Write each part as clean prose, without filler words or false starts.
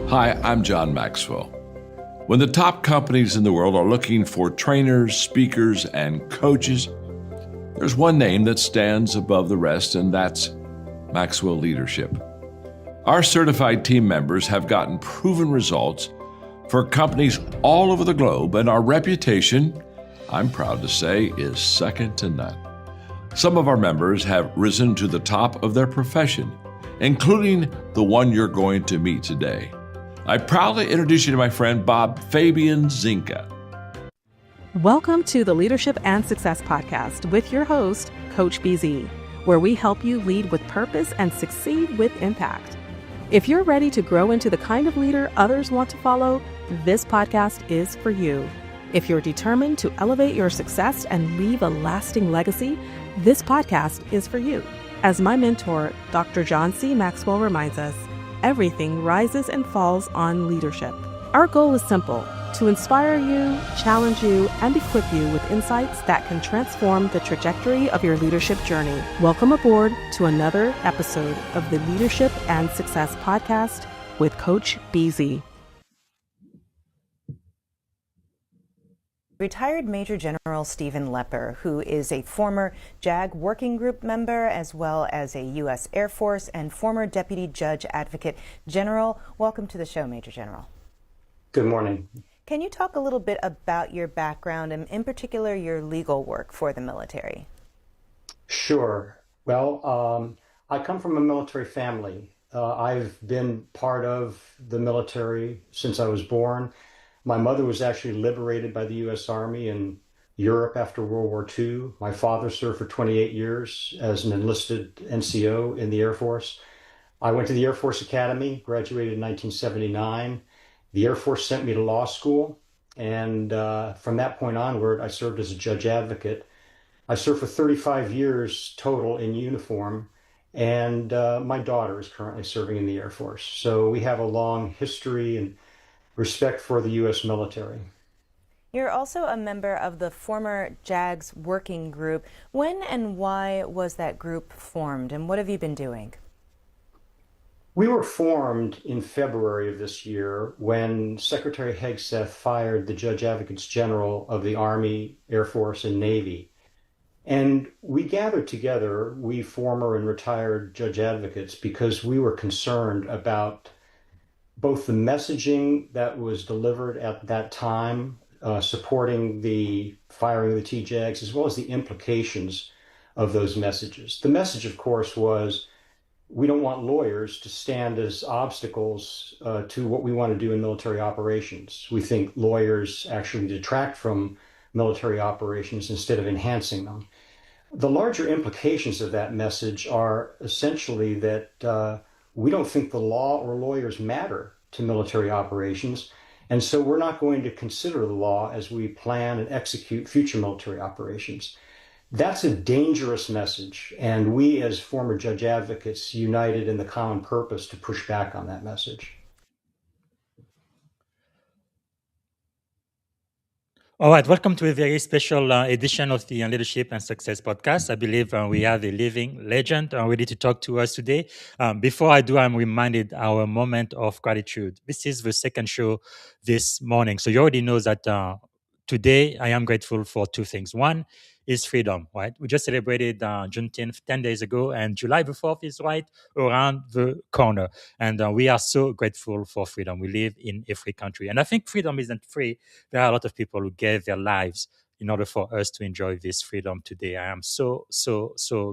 Hi, I'm John Maxwell. When the top companies in the world are looking for trainers, speakers, and coaches, there's one name that stands above the rest, and that's Maxwell Leadership. Our certified team members have gotten proven results for companies all over the globe, and our reputation, I'm proud to say, is second to none. Some of our members have risen to the top of their profession, including the one you're going to meet today. I proudly introduce you to my friend Bob Fabian Zinka. Welcome to the Leadership and Success Podcast with your host, Coach BZ, where we help you lead with purpose and succeed with impact. If you're ready to grow into the kind of leader others want to follow, this podcast is for you. If you're determined to elevate your success and leave a lasting legacy, this podcast is for you. As my mentor, Dr. John C. Maxwell reminds us, everything rises and falls on leadership. Our goal is simple: to inspire you, challenge you, and equip you with insights that can transform the trajectory of your leadership journey. Welcome aboard to another episode of the Leadership and Success Podcast with Coach BZ. Retired Major General Steve Lepper, who is a former JAG Working Group member as well as a U.S. Air Force and former Deputy Judge Advocate General. Welcome to the show, Major General. Good morning. Can you talk a little bit about your background and in particular your legal work for the military? Sure. Well, I come from a military family. I've been part of the military since I was born. My mother was actually liberated by the U.S. Army in Europe after World War II. My father served for 28 years as an enlisted NCO in the Air Force. I went to the Air Force Academy, graduated in 1979. The Air Force sent me to law school, and from that point onward, I served as a judge advocate. I served for 35 years total in uniform, and my daughter is currently serving in the Air Force. So we have a long history and respect for the U.S. military. You're also a member of the former JAGS Working Group. When and why was that group formed, and what have you been doing? We were formed in February of this year when Secretary Hegseth fired the Judge Advocates General of the Army, Air Force, and Navy. And we gathered together, we former and retired judge advocates, because we were concerned about both the messaging that was delivered at that time, supporting the firing of the TJAGs, as well as the implications of those messages. The message, of course, was we don't want lawyers to stand as obstacles to what we want to do in military operations. We think lawyers actually detract from military operations instead of enhancing them. The larger implications of that message are essentially that we don't think the law or lawyers matter to military operations, and so we're not going to consider the law as we plan and execute future military operations. That's a dangerous message, and we as former judge advocates united in the common purpose to push back on that message. All right, welcome to a very special edition of the Leadership and Success Podcast. I believe we have a living legend ready to talk to us today. Before I do, I'm reminded our moment of gratitude. This is the second show this morning. So you already know that today I am grateful for two things. One is freedom, right? We just celebrated Juneteenth 10 days ago, and July the 4th is right around the corner. And we are so grateful for freedom. We live in a free country. And I think freedom isn't free. There are a lot of people who gave their lives in order for us to enjoy this freedom today. I am so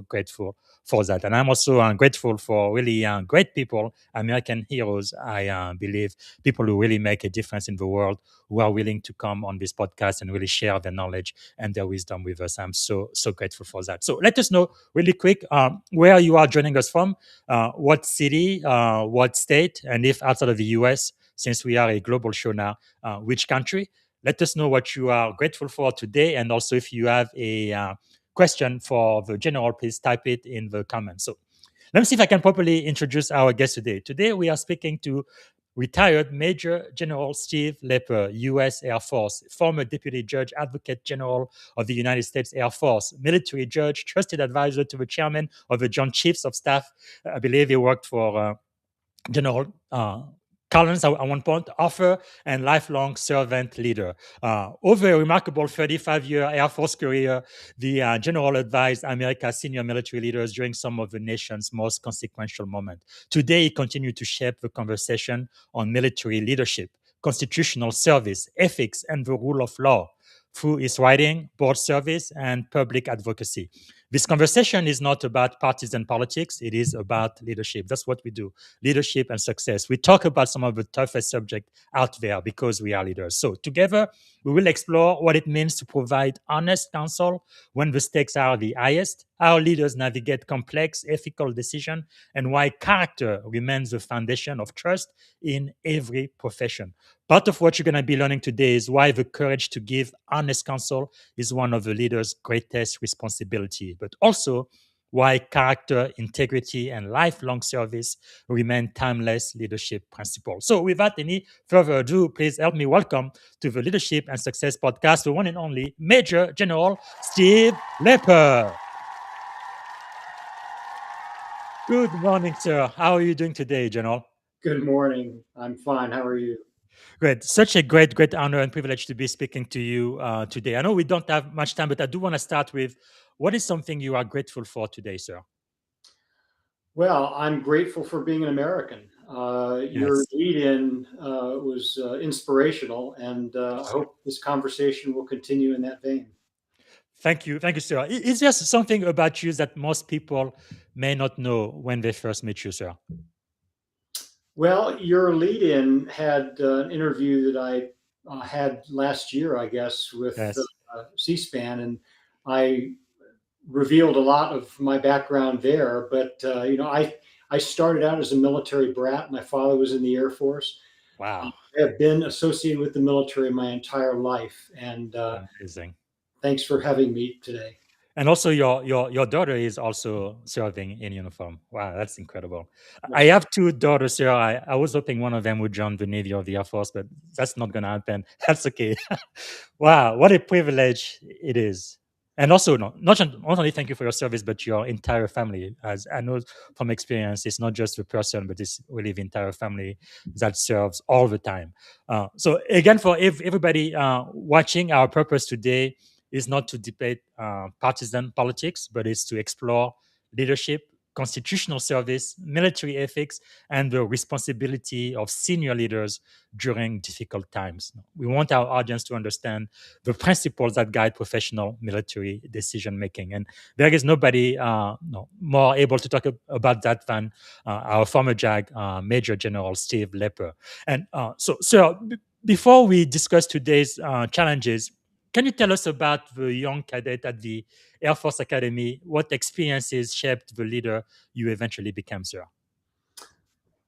grateful for that. And I'm also grateful for really great people, American heroes, I believe, people who really make a difference in the world, who are willing to come on this podcast and really share their knowledge and their wisdom with us. I'm so grateful for that. So let us know really quick where you are joining us from, what city, what state, and if outside of the US, since we are a global show now, which country. Let us know what you are grateful for today. And also if you have a question for the general, please type it in the comments. So let me see if I can properly introduce our guest today. Today we are speaking to retired Major General Steve Lepper, U.S. Air Force, former Deputy Judge Advocate General of the United States Air Force, military judge, trusted advisor to the chairman of the Joint Chiefs of Staff. I believe he worked for General Collins, at one point, author and lifelong servant leader. Over a remarkable 35-year Air Force career, the general advised America's senior military leaders during some of the nation's most consequential moments. Today, he continues to shape the conversation on military leadership, constitutional service, ethics, and the rule of law through his writing, board service, and public advocacy. This conversation is not about partisan politics. It is about leadership. That's what we do, leadership and success. We talk about some of the toughest subjects out there because we are leaders. So together, we will explore what it means to provide honest counsel when the stakes are the highest, how leaders navigate complex ethical decisions, and why character remains the foundation of trust in every profession. Part of what you're going to be learning today is why the courage to give honest counsel is one of the leader's greatest responsibility, but also why character, integrity, and lifelong service remain timeless leadership principles. So, without any further ado, please help me welcome to the Leadership and Success Podcast the one and only Major General Steve Lepper. Good morning, sir. How are you doing today, General? Good morning. I'm fine. How are you? Great. Such a great honor and privilege to be speaking to you today. I know we don't have much time, but I do want to start with what is something you are grateful for today, sir? Well, I'm grateful for being an American. Your Yes. lead-in was inspirational, and I hope this conversation will continue in that vein. Thank you, sir. Is there something about you that most people may not know when they first meet you, sir? Well, your lead-in had an interview that I had last year, I guess, with Yes. C-SPAN, and I revealed a lot of my background there. But I started out as a military brat. My father was in the Air Force. Wow. I have been associated with the military my entire life, and Amazing. thanks for having me today. And also, your daughter is also serving in uniform. Wow, that's incredible. I Yes. have two daughters here. I was hoping one of them would join the Navy or the Air Force, but that's not going to happen. That's okay. Wow, what a privilege it is. And also, not only thank you for your service, but your entire family. As I know from experience, it's not just the person, but it's really the entire family that serves all the time. So, again, for everybody watching, our purpose today is not to debate partisan politics, but it's to explore leadership, constitutional service, military ethics, and the responsibility of senior leaders during difficult times. We want our audience to understand the principles that guide professional military decision making. And there is nobody more able to talk about that than our former JAG, Major General Steve Lepper. And so, sir, before we discuss today's challenges, can you tell us about the young cadet at the Air Force Academy? What experiences shaped the leader you eventually became, sir?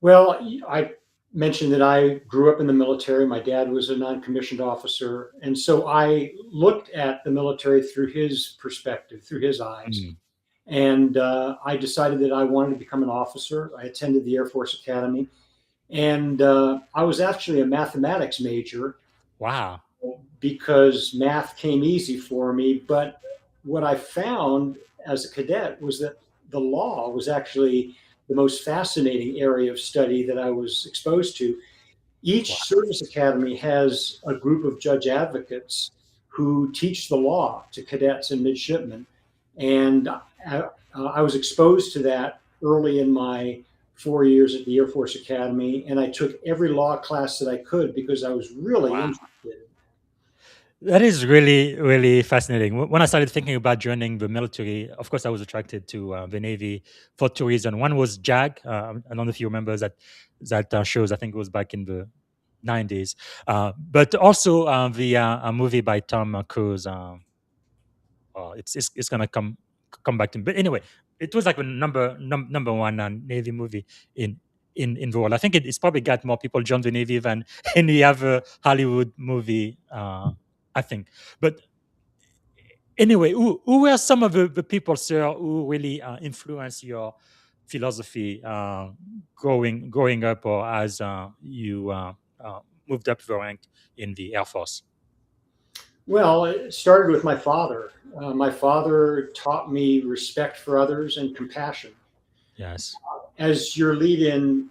Well, I mentioned that I grew up in the military. My dad was a non-commissioned officer, and so I looked at the military through his perspective, through his eyes. Mm. And I decided that I wanted to become an officer. I attended the Air Force Academy, and I was actually a mathematics major. Wow. Because math came easy for me. But what I found as a cadet was that the law was actually the most fascinating area of study that I was exposed to. Each service academy has a group of judge advocates who teach the law to cadets and midshipmen. And I was exposed to that early in my 4 years at the Air Force Academy. And I took every law class that I could because I was really interested. That is really fascinating. When I started thinking about joining the military, of course, I was attracted to the Navy for two reasons. One was JAG. I don't know if you remember that shows. I think it was back in the 90s. But also the movie by Tom Cruise. It's gonna come back to me. But anyway, it was like a number one Navy movie in the world. I think it's probably got more people join the Navy than any other Hollywood movie. I think. But anyway, who were some of the people, sir, who really influenced your philosophy growing up, or as you moved up the rank in the Air Force? Well, it started with my father. My father taught me respect for others and compassion. Yes. As your lead-in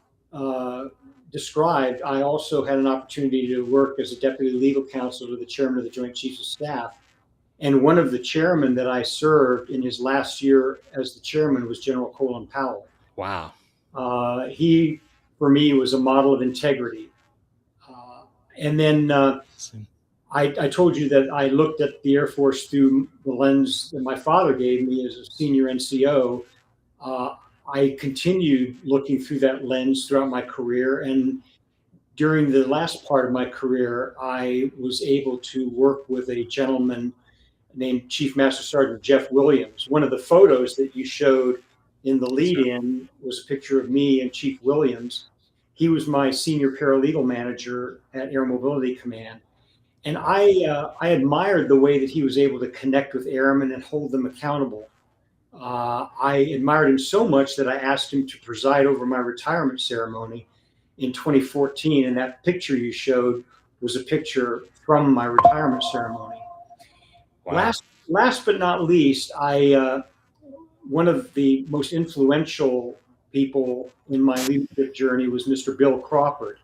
described, I also had an opportunity to work as a deputy legal counsel to the chairman of the Joint Chiefs of Staff. And one of the chairmen that I served in his last year as the chairman was General Colin Powell. Wow. He, for me, was a model of integrity. And then I told you that I looked at the Air Force through the lens that my father gave me as a senior NCO. I continued looking through that lens throughout my career. And during the last part of my career, I was able to work with a gentleman named Chief Master Sergeant Jeff Williams. One of the photos that you showed in the lead-in was a picture of me and Chief Williams. He was my senior paralegal manager at Air Mobility Command. And I admired the way that he was able to connect with airmen and hold them accountable. I admired him so much that I asked him to preside over my retirement ceremony in 2014. And that picture you showed was a picture from my retirement ceremony. Wow. Last but not least, one of the most influential people in my leadership journey was Mr. Bill Crawford.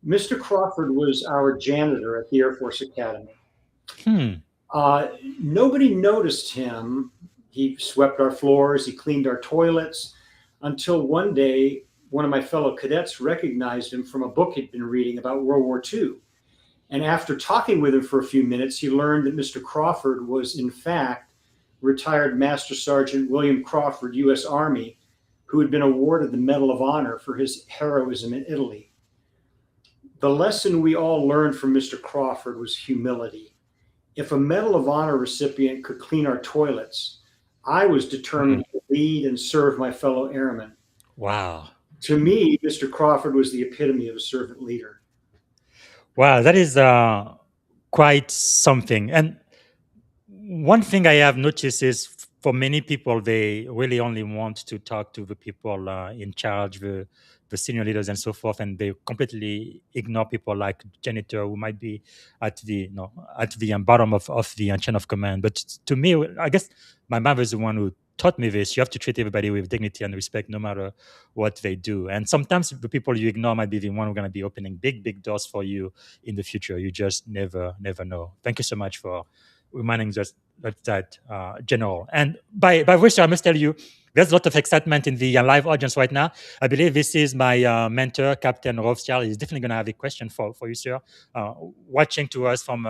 Mr. Crawford was our janitor at the Air Force Academy. Nobody noticed him. He swept our floors, he cleaned our toilets, until one day, one of my fellow cadets recognized him from a book he'd been reading about World War II. And after talking with him for a few minutes, he learned that Mr. Crawford was, in fact, retired Master Sergeant William Crawford, U.S. Army, who had been awarded the Medal of Honor for his heroism in Italy. The lesson we all learned from Mr. Crawford was humility. If a Medal of Honor recipient could clean our toilets, I was determined to lead and serve my fellow airmen. Wow. To me, Mr. Crawford was the epitome of a servant leader. Wow, that is quite something. And one thing I have noticed is for many people, they really only want to talk to the people in charge, the senior leaders and so forth, and they completely ignore people like janitor who might be at the bottom of the chain of command. But to me, I guess my mother is the one who taught me this. You have to treat everybody with dignity and respect no matter what they do. And sometimes the people you ignore might be the one who are going to be opening big doors for you in the future. You just never know. Thank you so much for reminding us that General. And by way, sir, I must tell you, there's a lot of excitement in the live audience right now. I believe this is my mentor, Captain Rothschild. He's definitely going to have a question for you, sir. Watching to us from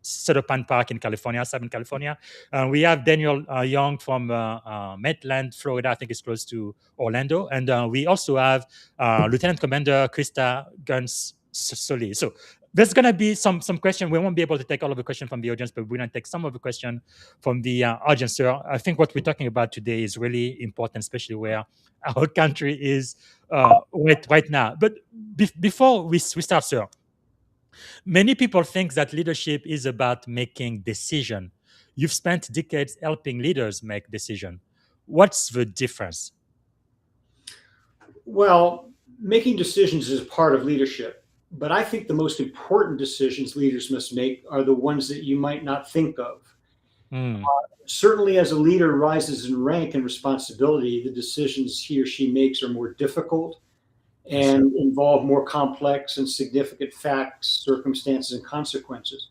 Cedar Pine Park in California, Southern California. We have Daniel Young from Maitland, Florida. I think it's close to Orlando. And we also have Lieutenant Commander Krista Guns-Sully. So there's going to be some question. We won't be able to take all of the questions from the audience, but we're going to take some of the question from the audience. So I think what we're talking about today is really important, especially where our country is right now. But before we start, sir, many people think that leadership is about making decisions. You've spent decades helping leaders make decisions. What's the difference? Well, making decisions is part of leadership. But I think the most important decisions leaders must make are the ones that you might not think of. Certainly, as a leader rises in rank and responsibility, the decisions he or she makes are more difficult and involve more complex and significant facts, circumstances, and consequences.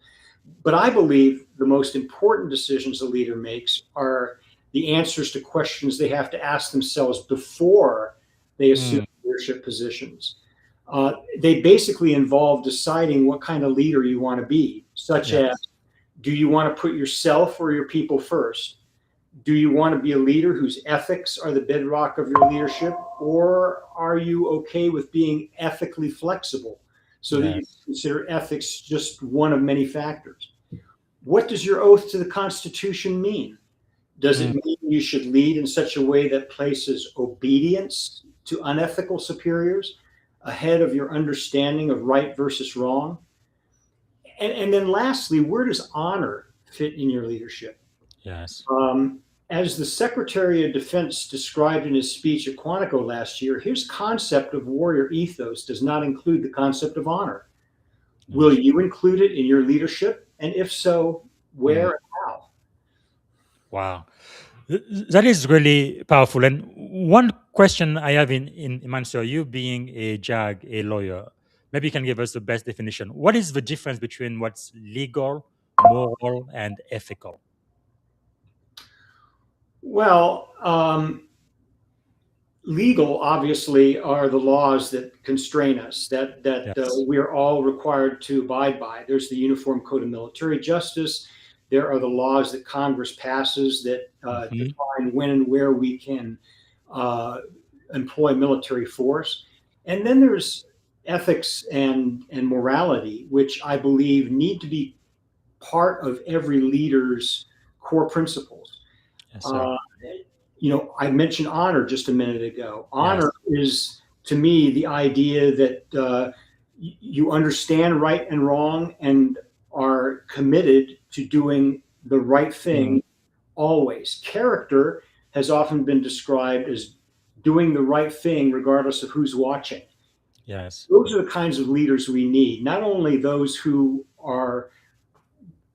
But I believe the most important decisions a leader makes are the answers to questions they have to ask themselves before they assume leadership positions. They basically involve deciding what kind of leader you want to be, such as, do you want to put yourself or your people first? Do you want to be a leader whose ethics are the bedrock of your leadership? Or are you okay with being ethically flexible so that you consider ethics just one of many factors? What does your oath to the Constitution mean? Does it mean you should lead in such a way that places obedience to unethical superiors ahead of your understanding of right versus wrong? And then lastly, where does honor fit in your leadership? Yes. As the Secretary of Defense described in his speech at Quantico last year, his concept of warrior ethos does not include the concept of honor. Will you include it in your leadership? And if so, where and how? Wow. That is really powerful. And one question I have in mind, sir, you being a JAG, a lawyer, maybe you can give us the best definition. What is the difference between what's legal, moral, and ethical? Well, legal obviously are the laws that constrain us, that Yes. we're all required to abide by. There's the Uniform Code of Military Justice. There are the laws that Congress passes that Mhm. define when and where we can employ military force. And then there's ethics and morality, which I believe need to be part of every leader's core principles. Yes, sir. Uh, I mentioned honor just a minute ago. Yes. Honor is, to me, the idea that you understand right and wrong and are committed to doing the right Mm. thing always. Character has often been described as doing the right thing regardless of who's watching. Yes. Those are the kinds of leaders we need, not only those who are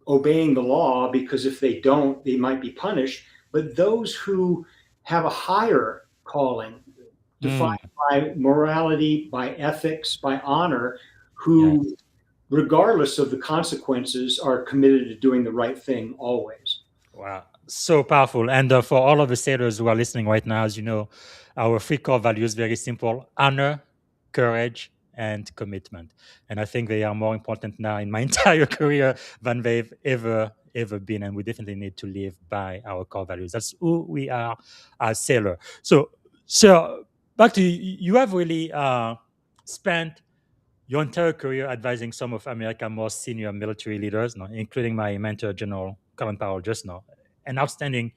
obeying the law because if they don't, they might be punished, but those who have a higher calling Mm. defined by morality, by ethics, by honor, Yes. who, regardless of the consequences, are committed to doing the right thing always. Wow, so powerful. And for all of the sailors who are listening right now, as you know, our three core values very simple: honor, courage, and commitment. And I think they are more important now in my entire career than they've ever been. And we definitely need to live by our core values. That's who we are as sailor. So back to you. You have really spent your entire career advising some of America's most senior military leaders, no, including my mentor, General Colin Powell, just now, an outstanding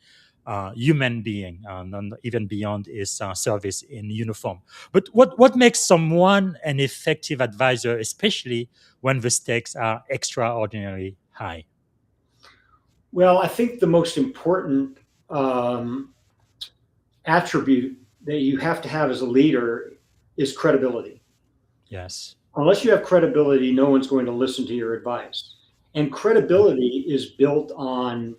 human being, even beyond his service in uniform. But what makes someone an effective advisor, especially when the stakes are extraordinarily high? Well, I think the most important attribute that you have to have as a leader is credibility. Yes. Unless you have credibility, no one's going to listen to your advice. And credibility is built on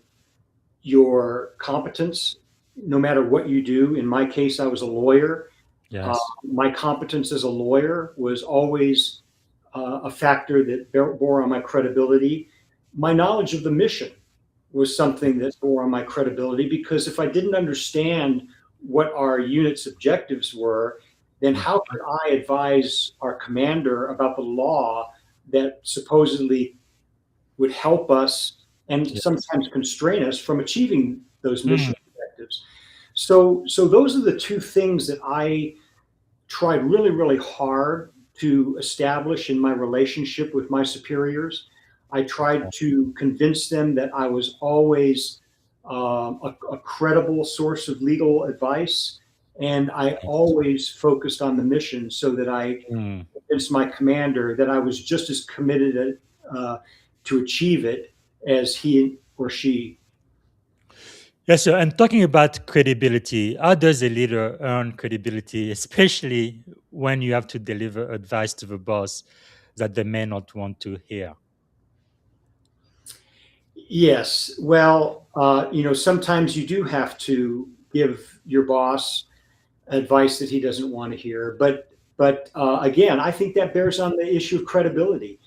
your competence, no matter what you do. In my case, I was a lawyer. Yes. My competence as a lawyer was always a factor that bore on my credibility. My knowledge of the mission was something that bore on my credibility, because if I didn't understand what our unit's objectives were, then how could I advise our commander about the law that supposedly would help us and Yes. sometimes constrain us from achieving those Mm. mission objectives? So those are the two things that I tried really, really hard to establish in my relationship with my superiors. I tried to convince them that I was always a credible source of legal advice, and I always focused on the mission, so that I Mm. convinced my commander that I was just as committed to achieve it as he or she. Yes, sir. And talking about credibility, how does a leader earn credibility, especially when you have to deliver advice to the boss that they may not want to hear? Yes. Well, sometimes you do have to give your boss advice that he doesn't want to hear. But again, I think that bears on the issue of credibility.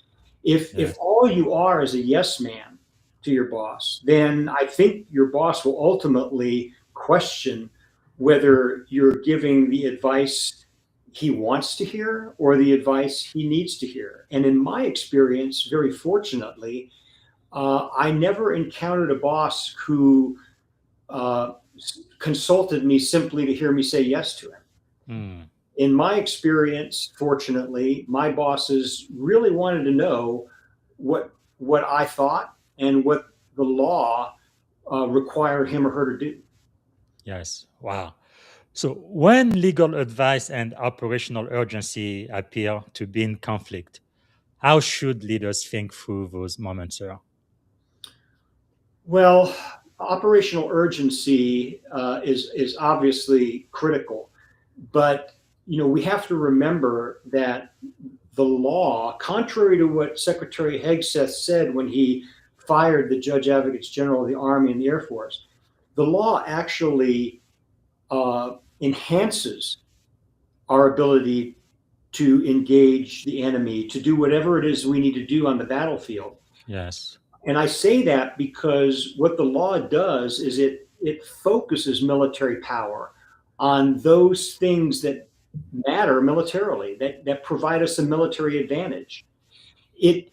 If Yes. all you are is a yes man to your boss, then I think your boss will ultimately question whether you're giving the advice he wants to hear or the advice he needs to hear. And in my experience, very fortunately, I never encountered a boss who uh, consulted me simply to hear me say yes to him. Mm. In my experience, fortunately, my bosses really wanted to know what I thought and what the law required him or her to do. Yes. Wow. So when legal advice and operational urgency appear to be in conflict, how should leaders think through those moments, sir? Well, operational urgency is obviously critical, but we have to remember that the law, contrary to what Secretary Hegseth said when he fired the Judge Advocates General of the Army and the Air Force, the law actually enhances our ability to engage the enemy, to do whatever it is we need to do on the battlefield. Yes. And I say that because what the law does is it focuses military power on those things that matter militarily, that provide us a military advantage. It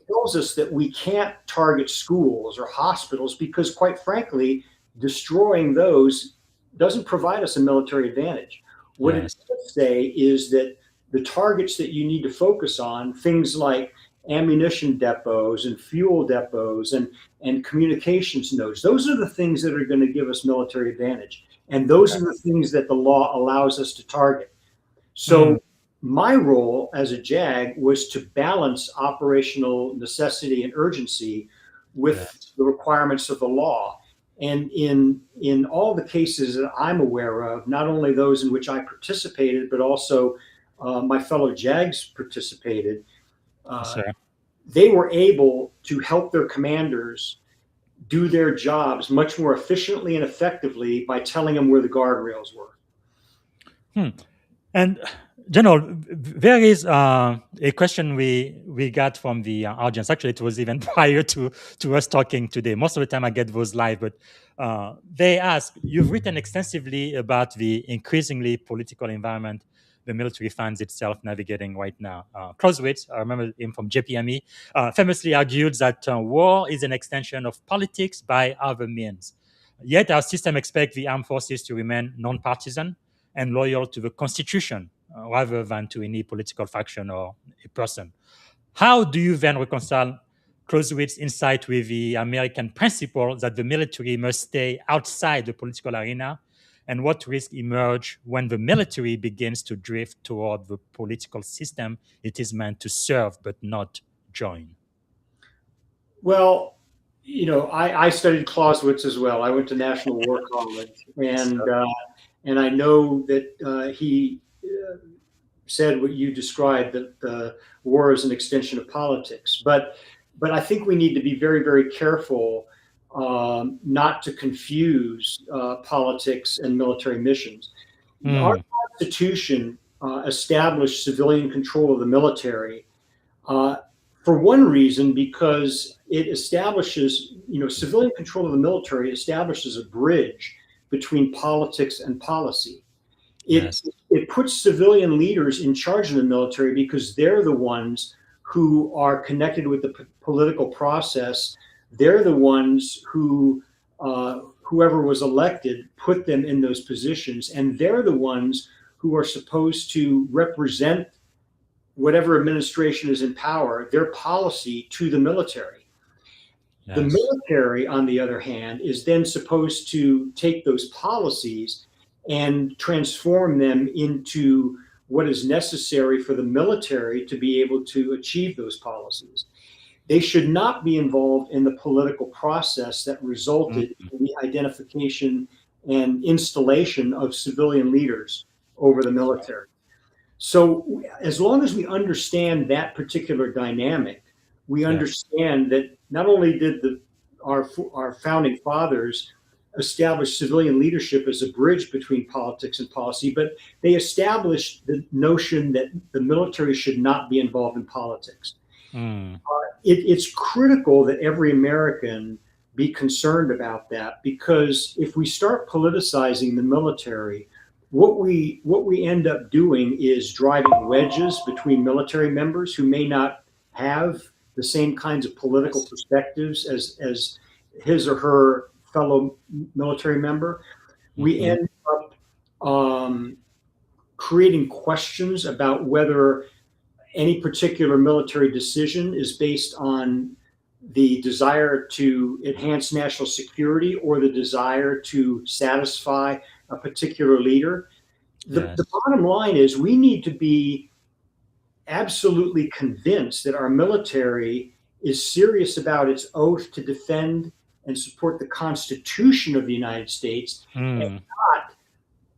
tells us that we can't target schools or hospitals because, quite frankly, destroying those doesn't provide us a military advantage. What it Yes. does say is that the targets that you need to focus on, things like ammunition depots and fuel depots and communications nodes, those are the things that are going to give us military advantage. And those are the things that the law allows us to target. So my role as a JAG was to balance operational necessity and urgency with Yes. the requirements of the law. And in all the cases that I'm aware of, not only those in which I participated, but also my fellow JAGs participated, Yes, sir. they were able to help their commanders do their jobs much more efficiently and effectively by telling them where the guardrails were. And General, there is a question we got from the audience. Actually, it was even prior to us talking today. Most of the time, I get those live, but they ask: You've written extensively about the increasingly political environment the military finds itself navigating right now. Clausewitz, I remember him from JPME, famously argued that war is an extension of politics by other means. Yet, our system expects the armed forces to remain non-partisan and loyal to the Constitution rather than to any political faction or a person. How do you then reconcile Clausewitz's insight with the American principle that the military must stay outside the political arena? And what risks emerge when the military begins to drift toward the political system it is meant to serve but not join? Well, I studied Clausewitz as well. I went to National War College, and I know that he said what you described, that war is an extension of politics. But I think we need to be very, very careful not to confuse politics and military missions. Our Constitution established civilian control of the military for one reason, because it establishes, civilian control of the military establishes a bridge between politics and policy. It puts civilian leaders in charge of the military because they're the ones who are connected with the political process. They're the ones who, whoever was elected, put them in those positions. And they're the ones who are supposed to represent whatever administration is in power, their policy to the military. Yes. The military, on the other hand, is then supposed to take those policies and transform them into what is necessary for the military to be able to achieve those policies. They should not be involved in the political process that resulted in the identification and installation of civilian leaders over the military. So as long as we understand that particular dynamic, we understand that not only did our founding fathers establish civilian leadership as a bridge between politics and policy, but they established the notion that the military should not be involved in politics. It's critical that every American be concerned about that, because if we start politicizing the military, what we end up doing is driving wedges between military members who may not have the same kinds of political perspectives as his or her fellow military member. We end up creating questions about whether any particular military decision is based on the desire to enhance national security or the desire to satisfy a particular leader. The bottom line is we need to be absolutely convinced that our military is serious about its oath to defend and support the Constitution of the United States and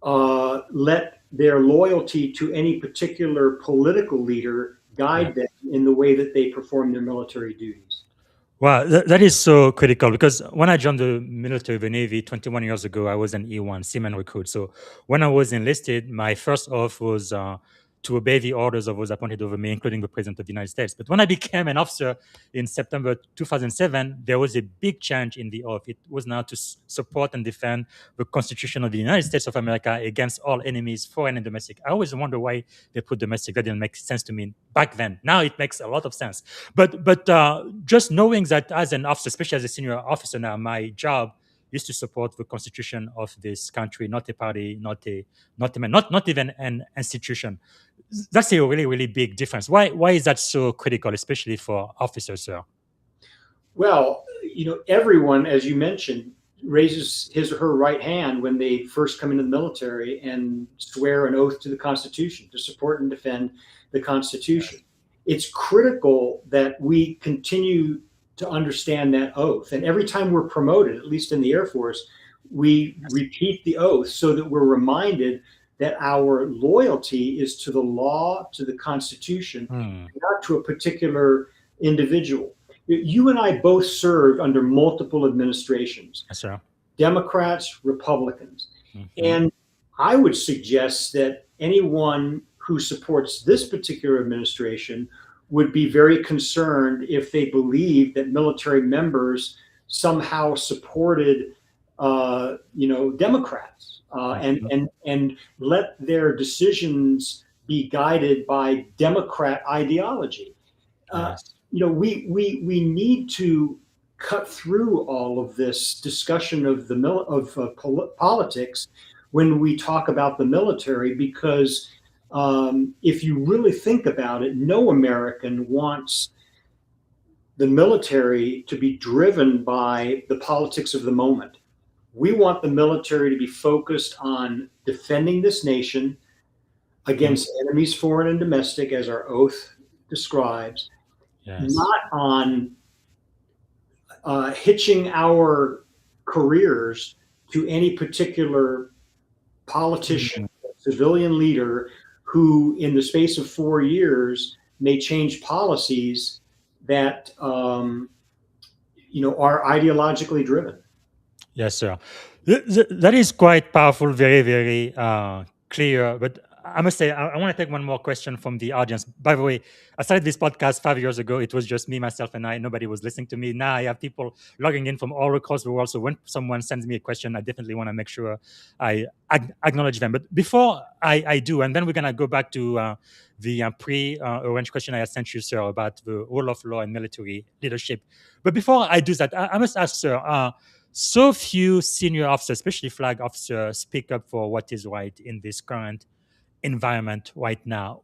not let their loyalty to any particular political leader guide them in the way that they perform their military duties. Wow, that is so critical because when I joined the military, the Navy, 21 years ago, I was an E1 seaman recruit. So when I was enlisted, my first oath was to obey the orders of those appointed over me, including the President of the United States. But when I became an officer in September 2007, there was a big change in the oath. It was now to support and defend the Constitution of the United States of America against all enemies, foreign and domestic. I always wonder why they put domestic. That didn't make sense to me back then. Now it makes a lot of sense. But just knowing that as an officer, especially as a senior officer now, my job is to support the constitution of this country, not a party, not a man, not even an institution. That's a really, really big difference. Why is that so critical, especially for officers, sir? Well, everyone, as you mentioned, raises his or her right hand when they first come into the military and swear an oath to the Constitution, to support and defend the Constitution. It's critical that we continue to understand that oath. And every time we're promoted, at least in the Air Force, we repeat the oath so that we're reminded that our loyalty is to the law, to the Constitution, not to a particular individual. You and I both served under multiple administrations, Yes, sir. Democrats, Republicans. And I would suggest that anyone who supports this particular administration would be very concerned if they believe that military members somehow supported, Democrats, and let their decisions be guided by Democrat ideology. Yes. We need to cut through all of this discussion of politics when we talk about the military, because if you really think about it, no American wants the military to be driven by the politics of the moment. We want the military to be focused on defending this nation against enemies, foreign and domestic, as our oath describes, not on hitching our careers to any particular politician, civilian leader who, in the space of 4 years, may change policies that are ideologically driven. Yes, sir. That is quite powerful, very, very clear. But I must say, I want to take one more question from the audience. By the way, I started this podcast 5 years ago. It was just me, myself, and I. Nobody was listening to me. Now I have people logging in from all across the world. So when someone sends me a question, I definitely want to make sure I acknowledge them. But before I do, and then we're going to go back to the pre-arranged question I had sent you, sir, about the rule of law and military leadership. But before I do that, I must ask, sir, so few senior officers, especially flag officers, speak up for what is right in this current environment right now.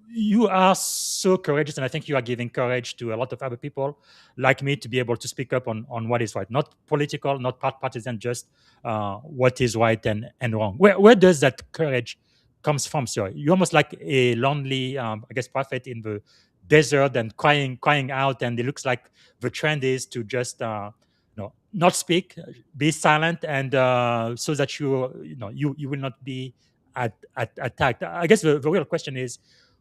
You are so courageous, and I think you are giving courage to a lot of other people like me to be able to speak up on what is right, not political, not partisan, just what is right and wrong. Where does that courage comes from, sir? You're almost like a lonely, prophet in the desert and crying out, and it looks like the trend is to just not speak, be silent, and so that you will not be attacked. I guess the real question is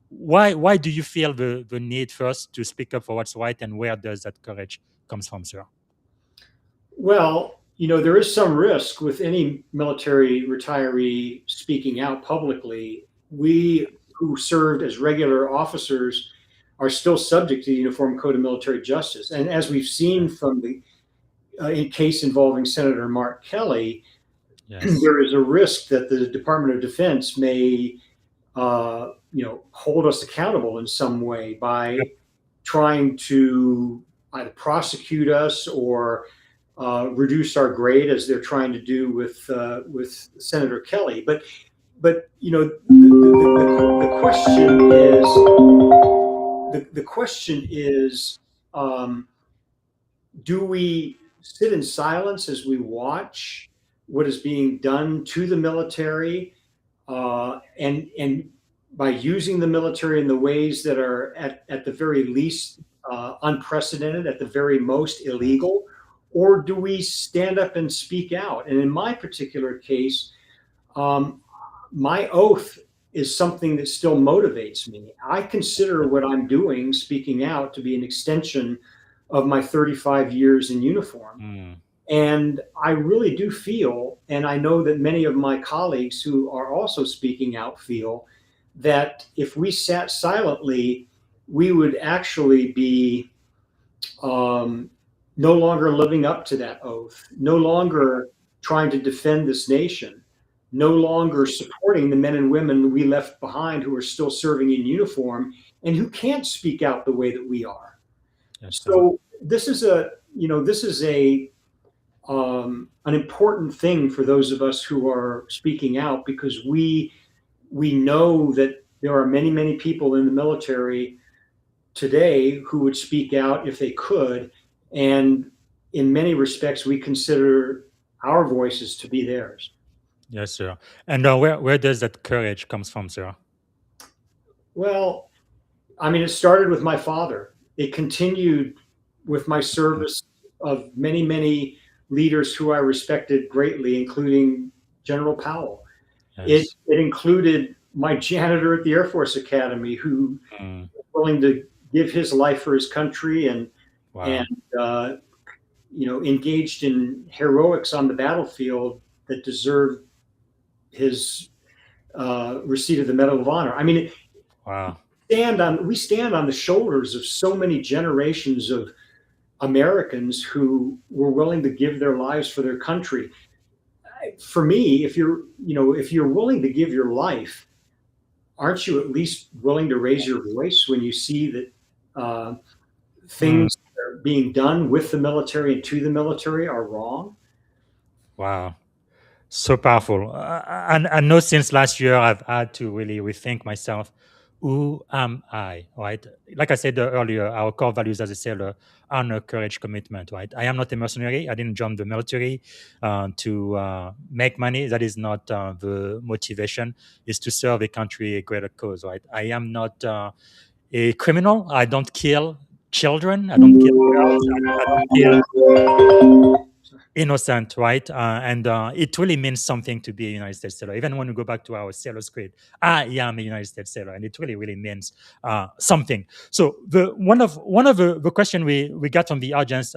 why do you feel the need first to speak up for what's right, and where does that courage comes from, sir? Well, there is some risk with any military retiree speaking out publicly. We who served as regular officers are still subject to the Uniform Code of Military Justice. And as we've seen from the case involving Senator Mark Kelly, there is a risk that the Department of Defense may, hold us accountable in some way by trying to either prosecute us or reduce our grade, as they're trying to do with Senator Kelly. But the question is, do we sit in silence as we watch what is being done to the military, and by using the military in the ways that are at the very least unprecedented, at the very most illegal? Or do we stand up and speak out? And in my particular case, my oath is something that still motivates me. I consider what I'm doing, speaking out, to be an extension of my 35 years in uniform. Mm. And I really do feel, and I know that many of my colleagues who are also speaking out feel, that if we sat silently, we would actually be no longer living up to that oath, no longer trying to defend this nation, no longer supporting the men and women we left behind who are still serving in uniform and who can't speak out the way that we are. Yes, So this is an important thing for those of us who are speaking out, because we know that there are many people in the military today who would speak out if they could, and in many respects we consider our voices to be theirs. yes, sir. And where does that courage comes from, sir? Well, I mean, it started with my father. It continued with my service of many leaders who I respected greatly, including General Powell. Yes. It included my janitor at the Air Force Academy, who Mm. was willing to give his life for his country and Wow. engaged in heroics on the battlefield that deserved his receipt of the Medal of Honor. I mean, Wow. we stand on the shoulders of so many generations of Americans who were willing to give their lives for their country. For me, if you're willing to give your life, aren't you at least willing to raise your voice when you see that things that are being done with the military and to the military are wrong? Wow. So powerful. And I know since last year, I've had to really rethink myself. Who am I? Right? Like I said earlier, our core values as a sailor: honor, courage, commitment. Right? I am not a mercenary. I didn't join the military to make money. That is not the motivation. Is to serve a country, a greater cause. Right? I am not a criminal. I don't kill children. I don't kill girls. I don't kill innocent, right? And it really means something to be a United States sailor. Even when we go back to our sailor's creed, I am a United States sailor, and it really means something. So one of the question we got from the audience,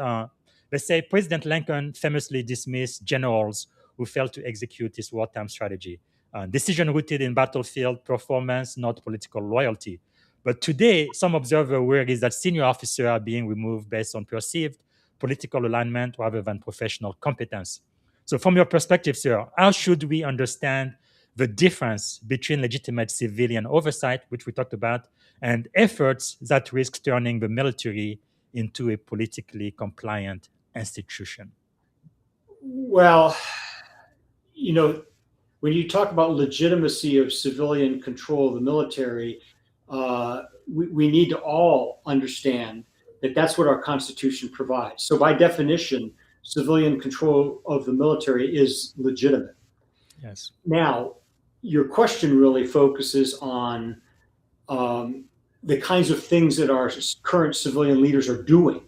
they say President Lincoln famously dismissed generals who failed to execute his wartime strategy. Decision rooted in battlefield performance, not political loyalty. But today, some observer worries that senior officers are being removed based on perceived political alignment rather than professional competence. So, from your perspective, sir, how should we understand the difference between legitimate civilian oversight, which we talked about, and efforts that risk turning the military into a politically compliant institution? Well, when you talk about legitimacy of civilian control of the military, we need to all understand that that's what our Constitution provides. So by definition, civilian control of the military is legitimate. Yes. Now, your question really focuses on the kinds of things that our current civilian leaders are doing.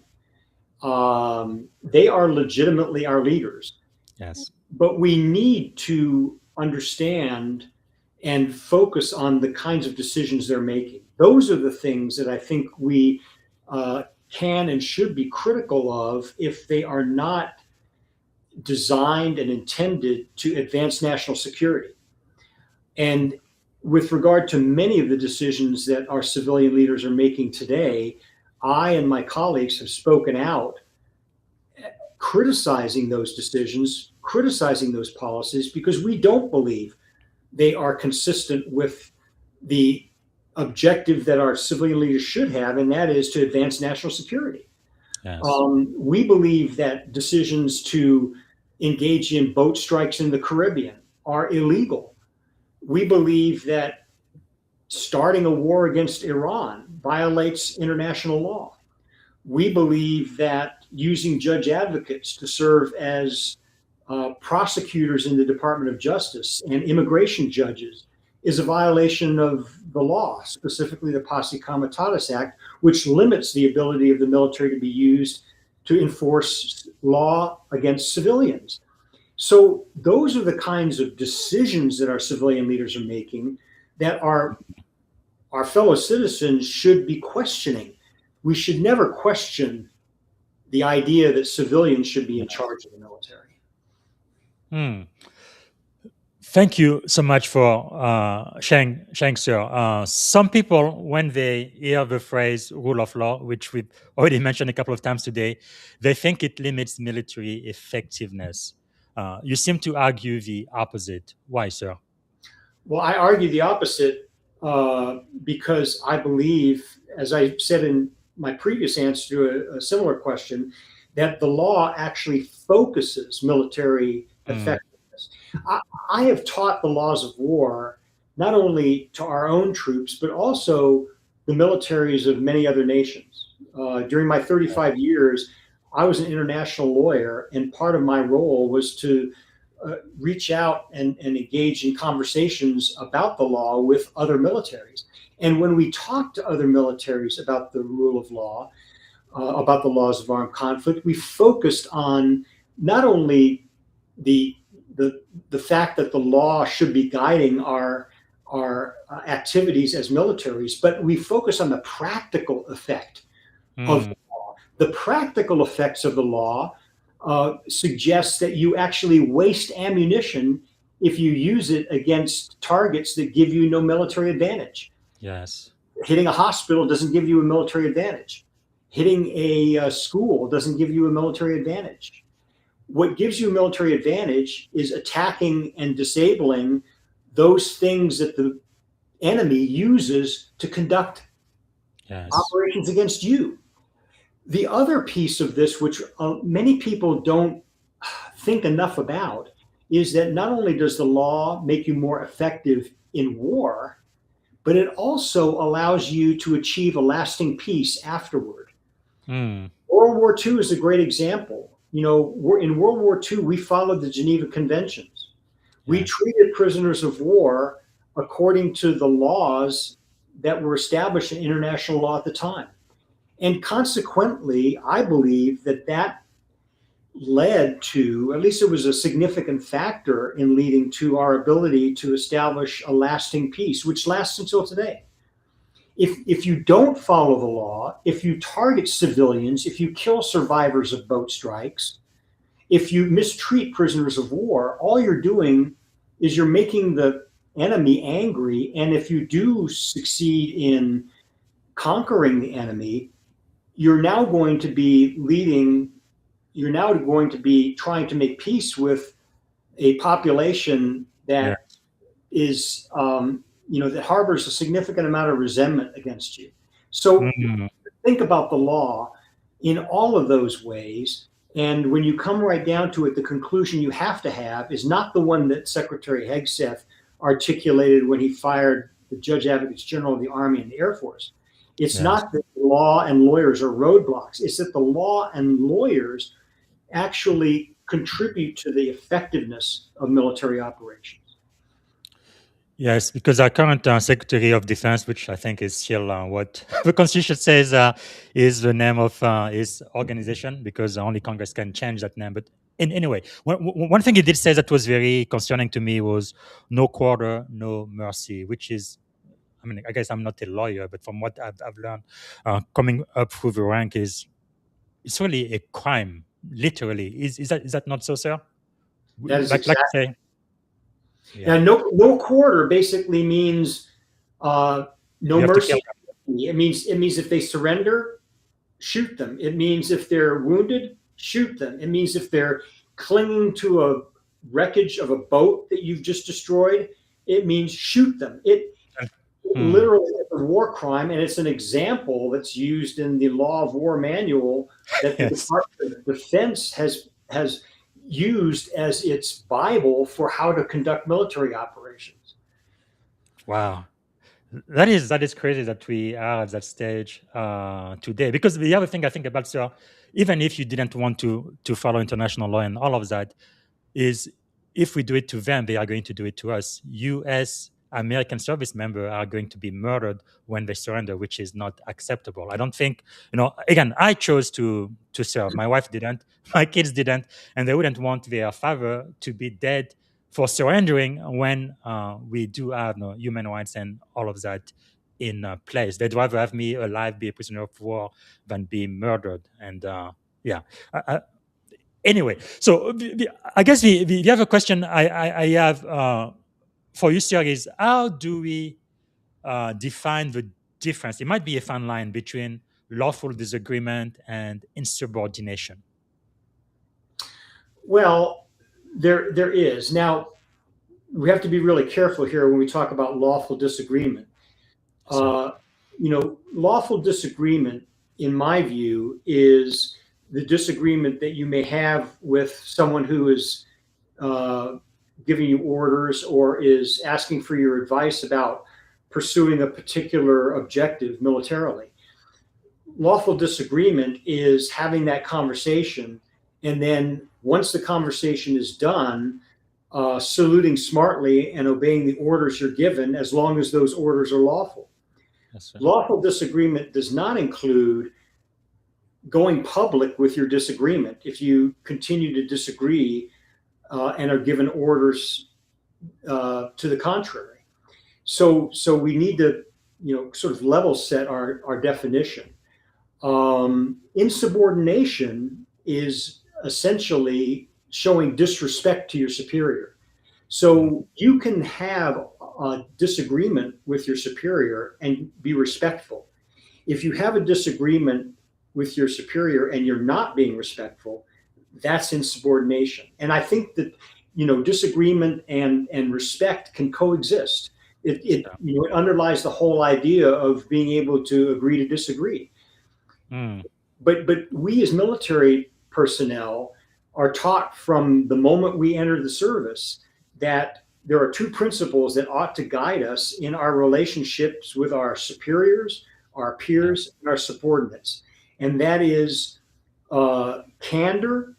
They are legitimately our leaders. Yes. But we need to understand and focus on the kinds of decisions they're making. Those are the things that I think we can and should be critical of if they are not designed and intended to advance national security. And with regard to many of the decisions that our civilian leaders are making today, I and my colleagues have spoken out criticizing those decisions, criticizing those policies, because we don't believe they are consistent with the objective that our civilian leaders should have, and that is to advance national security. Yes. We believe that decisions to engage in boat strikes in the Caribbean are illegal. We believe that starting a war against Iran violates international law. We believe that using judge advocates to serve as prosecutors in the Department of Justice and immigration judges is a violation of the law, specifically the Posse Comitatus Act, which limits the ability of the military to be used to enforce law against civilians. So those are the kinds of decisions that our civilian leaders are making that our fellow citizens should be questioning. We should never question the idea that civilians should be in charge of the military. Hmm. Thank you so much for sharing, sir. Some people, when they hear the phrase rule of law, which we've already mentioned a couple of times today, they think it limits military effectiveness. You seem to argue the opposite. Why, sir? Well, I argue the opposite because I believe, as I said in my previous answer to a similar question, that the law actually focuses military effectiveness. I have taught the laws of war not only to our own troops, but also the militaries of many other nations. During my 35 years, I was an international lawyer, and part of my role was to reach out and engage in conversations about the law with other militaries. And when we talked to other militaries about the rule of law, about the laws of armed conflict, we focused on not only the the fact that the law should be guiding our activities as militaries, but we focus on the practical effect of the law. The practical effects of the law suggests that you actually waste ammunition if you use it against targets that give you no military advantage. Yes. Hitting a hospital doesn't give you a military advantage. Hitting a school doesn't give you a military advantage. What gives you a military advantage is attacking and disabling those things that the enemy uses to conduct operations against you. The other piece of this, which many people don't think enough about, is that not only does the law make you more effective in war, but it also allows you to achieve a lasting peace afterward. World War II is a great example. You know, in World War II, we followed the Geneva Conventions. We treated prisoners of war according to the laws that were established in international law at the time. And consequently, I believe that that led to, at least it was a significant factor in leading to our ability to establish a lasting peace, which lasts until today. If you don't follow the law, if you target civilians, if you kill survivors of boat strikes, if you mistreat prisoners of war, all you're doing is you're making the enemy angry. And if you do succeed in conquering the enemy, you're now going to be trying to make peace with a population that is, that harbors a significant amount of resentment against you. So think about the law in all of those ways. And when you come right down to it, the conclusion you have to have is not the one that Secretary Hegseth articulated when he fired the Judge Advocates General of the Army and the Air Force. It's not that the law and lawyers are roadblocks. It's that the law and lawyers actually contribute to the effectiveness of military operations. Yes, because our current Secretary of Defense, which I think is still what the Constitution says is the name of his organization, because only Congress can change that name. But anyway, one thing he did say that was very concerning to me was no quarter, no mercy, which is, I mean, I guess I'm not a lawyer, but from what I've learned coming up through the rank is it's really a crime, literally. Is that not so, sir? That is like exactly. say, yeah. No quarter basically means no mercy. It means if they surrender, shoot them. It means if they're wounded, shoot them. It means if they're clinging to a wreckage of a boat that you've just destroyed, it means shoot them. It literally is a war crime, and it's an example that's used in the Law of War manual that the Department of Defense has used as its Bible for how to conduct military operations. Wow. That is crazy that we are at that stage today. Because the other thing I think about, sir, even if you didn't want to follow international law and all of that, is if we do it to them, they are going to do it to us. U.S. American service members are going to be murdered when they surrender, which is not acceptable. I don't think, again, I chose to serve. My wife didn't, my kids didn't, and they wouldn't want their father to be dead for surrendering when we do have human rights and all of that in place. They'd rather have me alive, be a prisoner of war, than be murdered. And Yeah. Anyway, so I guess the other question I have for you, sir, is how do we define the difference? It might be a fine line between lawful disagreement and insubordination. Well, there is. Now, we have to be really careful here when we talk about lawful disagreement. Lawful disagreement, in my view, is the disagreement that you may have with someone who is giving you orders or is asking for your advice about pursuing a particular objective militarily. Lawful disagreement is having that conversation, and then once the conversation is done, saluting smartly and obeying the orders you're given, as long as those orders are lawful. Yes, sir. Lawful disagreement does not include going public with your disagreement if you continue to disagree and are given orders to the contrary. So we need to, sort of level set our definition. Insubordination is essentially showing disrespect to your superior. So you can have a disagreement with your superior and be respectful. If you have a disagreement with your superior and you're not being respectful, that's insubordination. And I think that, disagreement and respect can coexist. It underlies the whole idea of being able to agree to disagree. But we as military personnel are taught from the moment we enter the service that there are two principles that ought to guide us in our relationships with our superiors, our peers, and our subordinates. And that is candor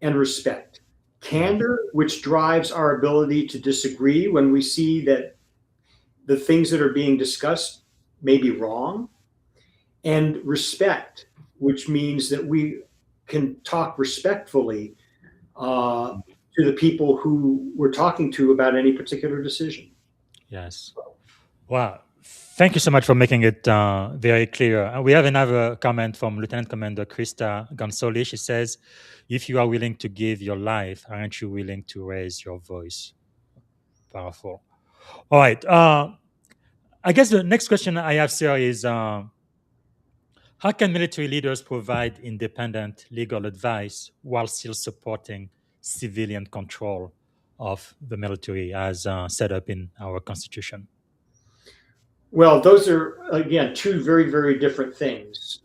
and respect. Candor, which drives our ability to disagree when we see that the things that are being discussed may be wrong. And respect, which means that we can talk respectfully to the people who we're talking to about any particular decision. Yes. Wow. Thank you so much for making it very clear. We have another comment from Lieutenant Commander Krista Gonzoli. She says, if you are willing to give your life, aren't you willing to raise your voice? Powerful. All right. I guess the next question I have, sir, is how can military leaders provide independent legal advice while still supporting civilian control of the military as set up in our Constitution? Well, those are, again, two very, very different things.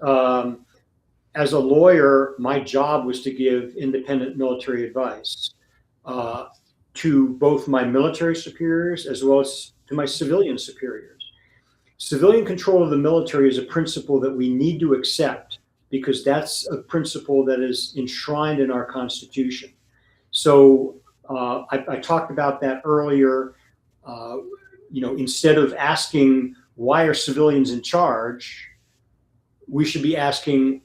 As a lawyer, my job was to give independent military advice to both my military superiors as well as to my civilian superiors. Civilian control of the military is a principle that we need to accept because that's a principle that is enshrined in our Constitution. So I talked about that earlier. Instead of asking why are civilians in charge, we should be asking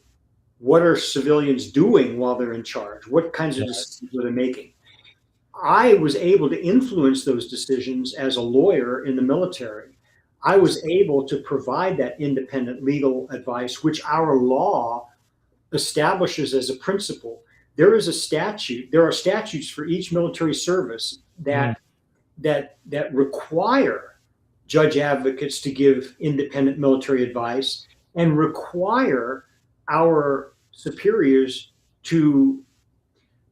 what are civilians doing while they're in charge? What kinds of decisions are they making? I was able to influence those decisions as a lawyer in the military. I was able to provide that independent legal advice, which our law establishes as a principle. There is a statute. There are statutes for each military service that require judge advocates to give independent military advice and require our superiors to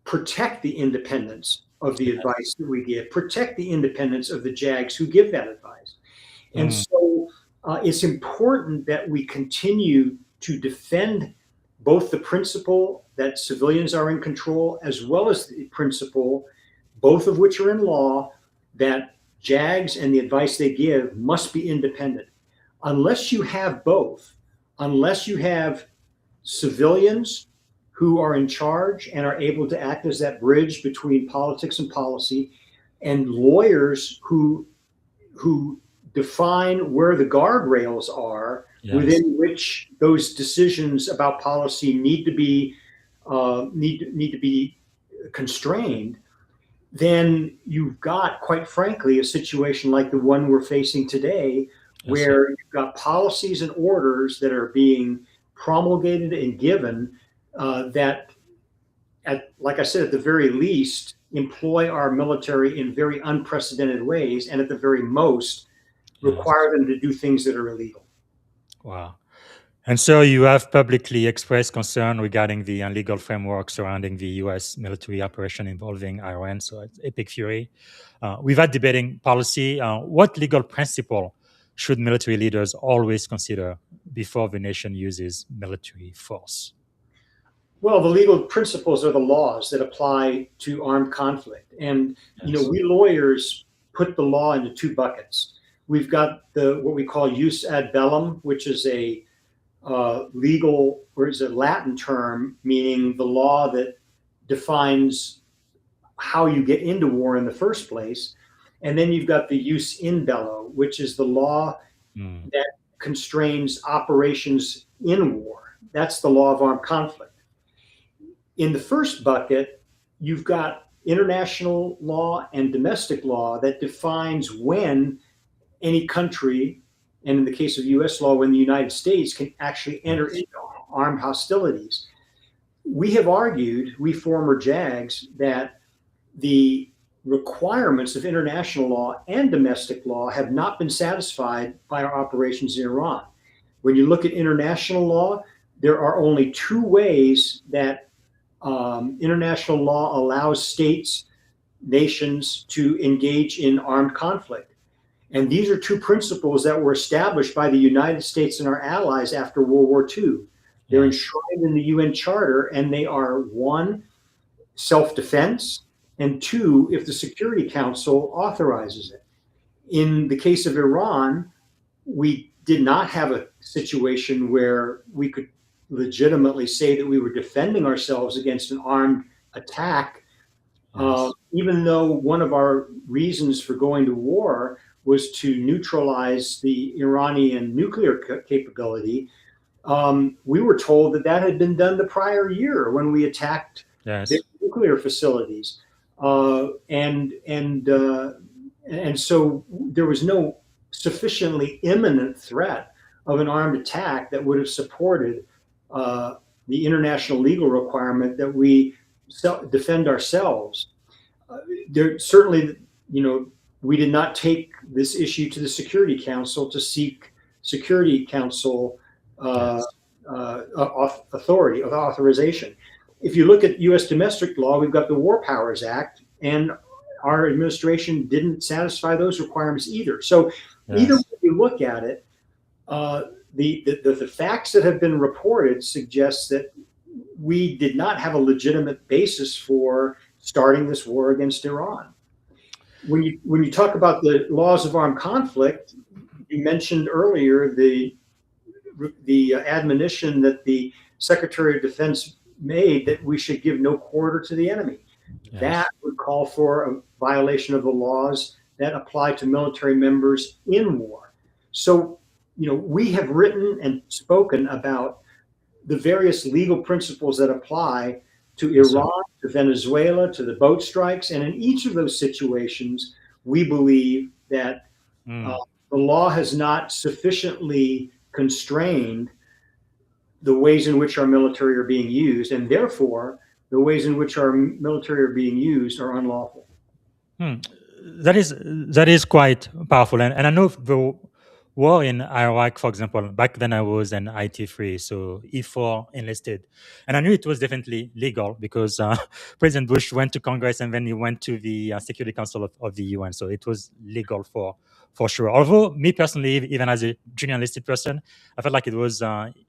protect the independence of the advice that we give, protect the independence of the JAGs who give that advice. And so it's important that we continue to defend both the principle that civilians are in control as well as the principle, both of which are in law, that JAGs and the advice they give must be independent. Unless you have both, unless you have civilians who are in charge and are able to act as that bridge between politics and policy, and lawyers who define where the guardrails are within which those decisions about policy need to be constrained, then you've got, quite frankly, a situation like the one we're facing today, where you've got policies and orders that are being promulgated and given that, like I said, at the very least, employ our military in very unprecedented ways, and at the very most, require them to do things that are illegal. Wow. And so you have publicly expressed concern regarding the legal framework surrounding the U.S. military operation involving Iran, so it's Epic Fury. Without debating policy, what legal principle should military leaders always consider before the nation uses military force? Well, the legal principles are the laws that apply to armed conflict. And, Yes. we lawyers put the law into two buckets. We've got what we call jus ad bellum, which is a legal, or is a Latin term, meaning the law that defines how you get into war in the first place. And then you've got the jus in bello, which is the law that constrains operations in war. That's the law of armed conflict. In the first bucket, you've got international law and domestic law that defines when any country, and in the case of US law, when the United States can actually enter into armed hostilities. We have argued, we former JAGs, that the requirements of international law and domestic law have not been satisfied by our operations in Iran. When you look at international law, there are only two ways that international law allows states, nations to engage in armed conflict. And these are two principles that were established by the United States and our allies after World War II. They're enshrined in the UN Charter, and they are: one, self-defense, and two, if the Security Council authorizes it. In the case of Iran, we did not have a situation where we could legitimately say that we were defending ourselves against an armed attack, even though one of our reasons for going to war was to neutralize the Iranian nuclear capability. We were told that had been done the prior year when we attacked their nuclear facilities, and so there was no sufficiently imminent threat of an armed attack that would have supported the international legal requirement that we defend ourselves. There certainly, we did not take this issue to the Security Council to seek Security Council authorization. If you look at U.S. domestic law, we've got the War Powers Act, and our administration didn't satisfy those requirements either. So either way you look at it, the facts that have been reported suggest that we did not have a legitimate basis for starting this war against Iran. When you talk about the laws of armed conflict, you mentioned earlier the admonition that the Secretary of Defense made that we should give no quarter to the enemy. That would call for a violation of the laws that apply to military members in war. So, we have written and spoken about the various legal principles that apply to Iran, to Venezuela, to the boat strikes. And in each of those situations, we believe that the law has not sufficiently constrained the ways in which our military are being used, and therefore the ways in which our military are being used are unlawful. That is quite powerful, and I know the war in Iraq, for example. Back then, I was an IT3, so E4 enlisted, and I knew it was definitely legal because President Bush went to Congress and then he went to the Security Council of the UN, so it was legal for sure. Although me personally, even as a junior enlisted person, I felt like it was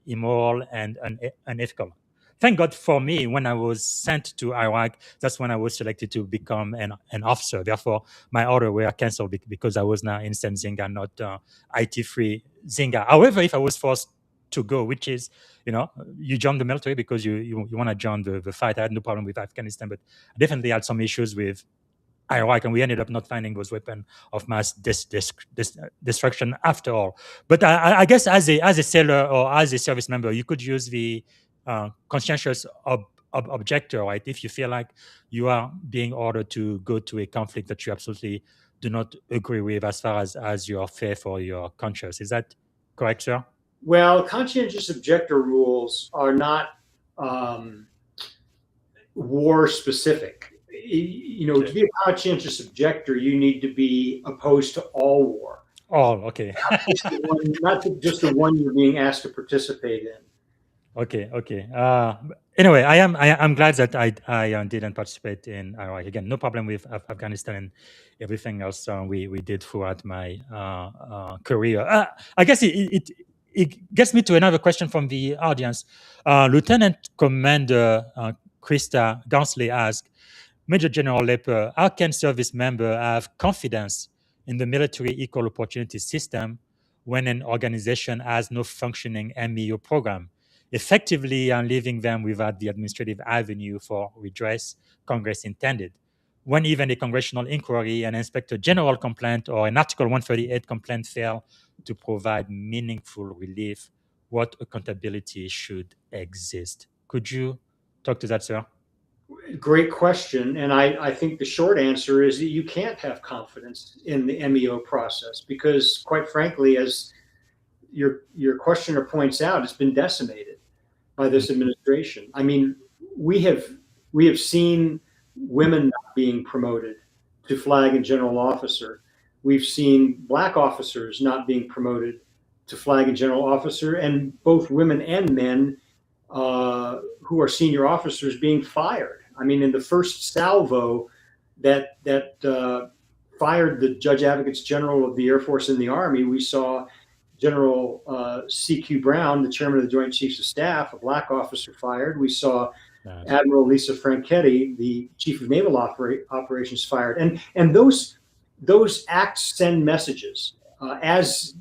immoral and unethical. Thank God for me, when I was sent to Iraq, that's when I was selected to become an officer. Therefore, my order were canceled because I was now instant Zinga, not IT3 Zinga. However, if I was forced to go, which is, you join the military because you want to join the fight. I had no problem with Afghanistan, but I definitely had some issues with Iraq, and we ended up not finding those weapons of mass destruction after all. But I guess as a sailor or as a service member, you could use the conscientious objector, right? If you feel like you are being ordered to go to a conflict that you absolutely do not agree with as far as your faith or your conscience. Is that correct, sir? Well, conscientious objector rules are not war specific. To be a conscientious objector, you need to be opposed to all war. Oh, okay. Not just the one you're being asked to participate in. Okay. Anyway, I'm glad that I didn't participate in Iraq. Again, no problem with Afghanistan and everything else we did throughout my career. I guess it gets me to another question from the audience. Lieutenant Commander Krista Gansley asked, Major General Lepper, how can service members have confidence in the military equal opportunity system when an organization has no functioning MEO program, effectively leaving them without the administrative avenue for redress Congress intended? When even a congressional inquiry, an inspector general complaint, or an Article 138 complaint fail to provide meaningful relief, what accountability should exist? Could you talk to that, sir? Great question. And I think the short answer is that you can't have confidence in the MEO process because, quite frankly, as your questioner points out, it's been decimated by this administration. I mean, we have seen women not being promoted to flag and general officer. We've seen Black officers not being promoted to flag and general officer, and both women and men who are senior officers being fired. I mean, in the first salvo that fired the Judge Advocates General of the Air Force and the Army, we saw General C.Q. Brown, the chairman of the Joint Chiefs of Staff, a Black officer, fired. We saw Admiral Lisa Franchetti, the Chief of Naval Operations, fired. And those acts send messages, as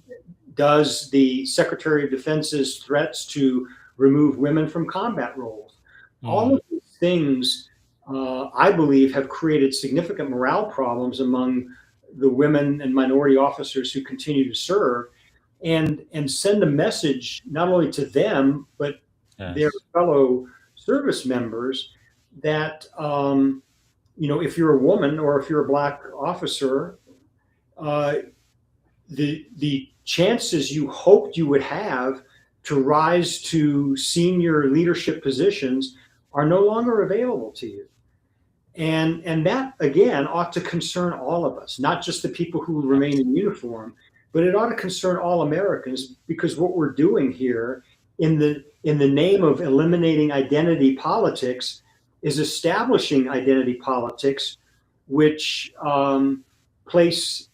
does the Secretary of Defense's threats to remove women from combat roles. All of these things, I believe, have created significant morale problems among the women and minority officers who continue to serve, and send a message not only to them, but their fellow service members that, if you're a woman or if you're a Black officer, the chances you hoped you would have to rise to senior leadership positions are no longer available to you. And that, again, ought to concern all of us, not just the people who remain in uniform, but it ought to concern all Americans, because what we're doing here in the name of eliminating identity politics is establishing identity politics, which place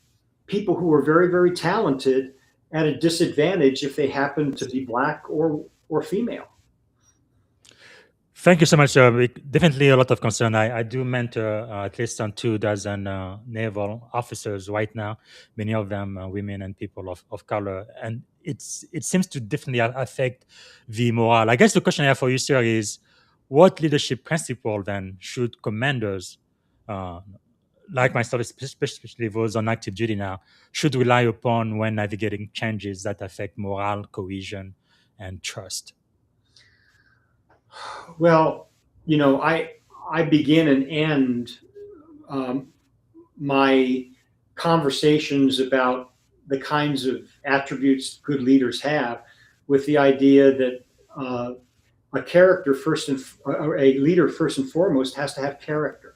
people who are very, very talented at a disadvantage if they happen to be Black or female. Thank you so much, sir. Definitely a lot of concern. I do mentor at least 24 naval officers right now, many of them women and people of color. And it seems to definitely affect the morale. I guess the question I have for you, sir, is what leadership principle then should commanders, like myself, especially those on active duty now, should rely upon when navigating changes that affect morale, cohesion, and trust? Well, I begin and end my conversations about the kinds of attributes good leaders have with the idea that a leader first and foremost has to have character.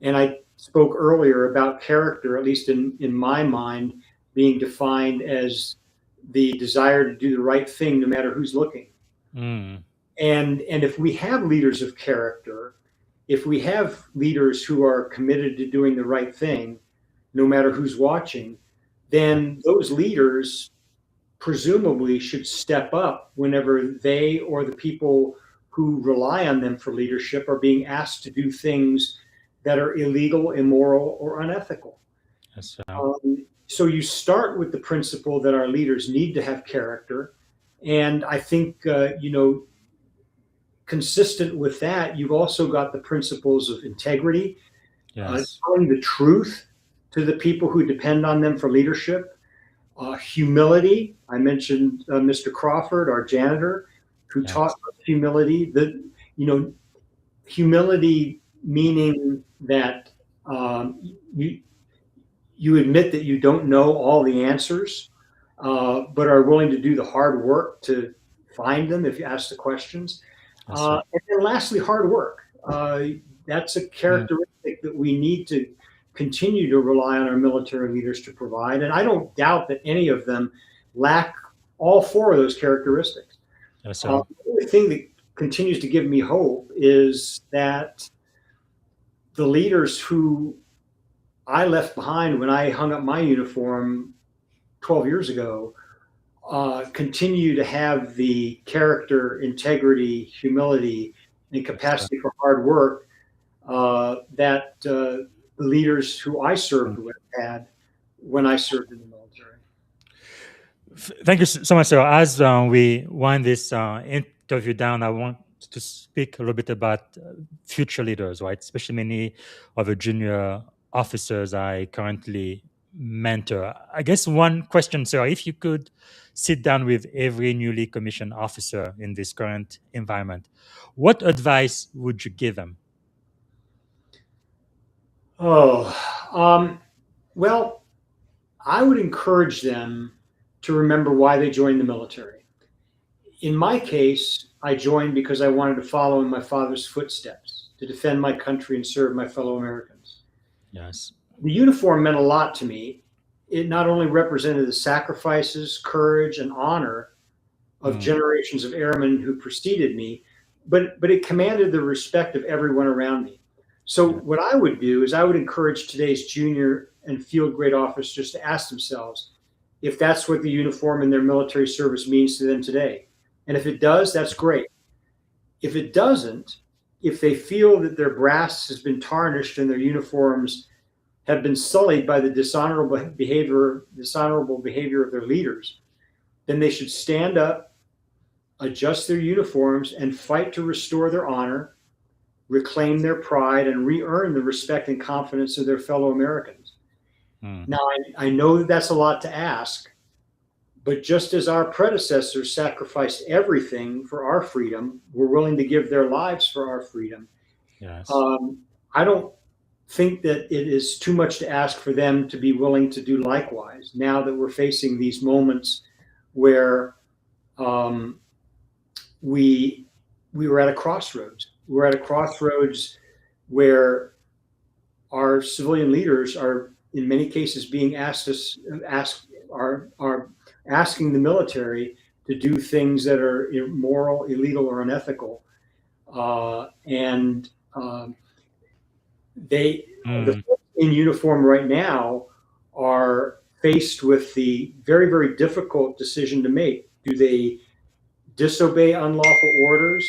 And I spoke earlier about character, at least in my mind, being defined as the desire to do the right thing no matter who's looking. And if we have leaders of character, if we have leaders who are committed to doing the right thing, no matter who's watching, then those leaders presumably should step up whenever they or the people who rely on them for leadership are being asked to do things that are illegal, immoral, or unethical. Yes, so you start with the principle that our leaders need to have character. And I think, consistent with that, you've also got the principles of integrity, telling the truth to the people who depend on them for leadership, humility. I mentioned Mr. Crawford, our janitor, who taught us humility. Humility meaning that you admit that you don't know all the answers, but are willing to do the hard work to find them if you ask the questions. Yes, sir. And then lastly, hard work. That's a characteristic that we need to continue to rely on our military leaders to provide. And I don't doubt that any of them lack all four of those characteristics. Yes, sir. The only thing that continues to give me hope is that the leaders who I left behind when I hung up my uniform 12 years ago continue to have the character, integrity, humility, and capacity for hard work that the leaders who I served with had when I served in the military. Thank you so much, sir. As we wind this interview down, I want to speak a little bit about future leaders, right? Especially many of the junior officers I currently mentor. I guess one question, sir, if you could sit down with every newly commissioned officer in this current environment, what advice would you give them? Well, I would encourage them to remember why they joined the military. In my case, I joined because I wanted to follow in my father's footsteps, to defend my country and serve my fellow Americans. Yes. The uniform meant a lot to me. It not only represented the sacrifices, courage, and honor of generations of airmen who preceded me, but it commanded the respect of everyone around me. So what I would do is I would encourage today's junior and field grade officers to ask themselves if that's what the uniform in their military service means to them today. And if it does, that's great. If it doesn't, if they feel that their brass has been tarnished and their uniforms have been sullied by the dishonorable behavior of their leaders, then they should stand up, adjust their uniforms, and fight to restore their honor, reclaim their pride, and re-earn the respect and confidence of their fellow Americans. Now, I know that that's a lot to ask, but just as our predecessors sacrificed everything for our freedom, were willing to give their lives for our freedom. Yes. I don't think that it is too much to ask for them to be willing to do likewise now that we're facing these moments where we were at a crossroads. We're at a crossroads where our civilian leaders are, in many cases, being are asking the military to do things that are immoral, illegal, or unethical, the folks in uniform right now are faced with the very, very difficult decision to make. Do they disobey unlawful orders,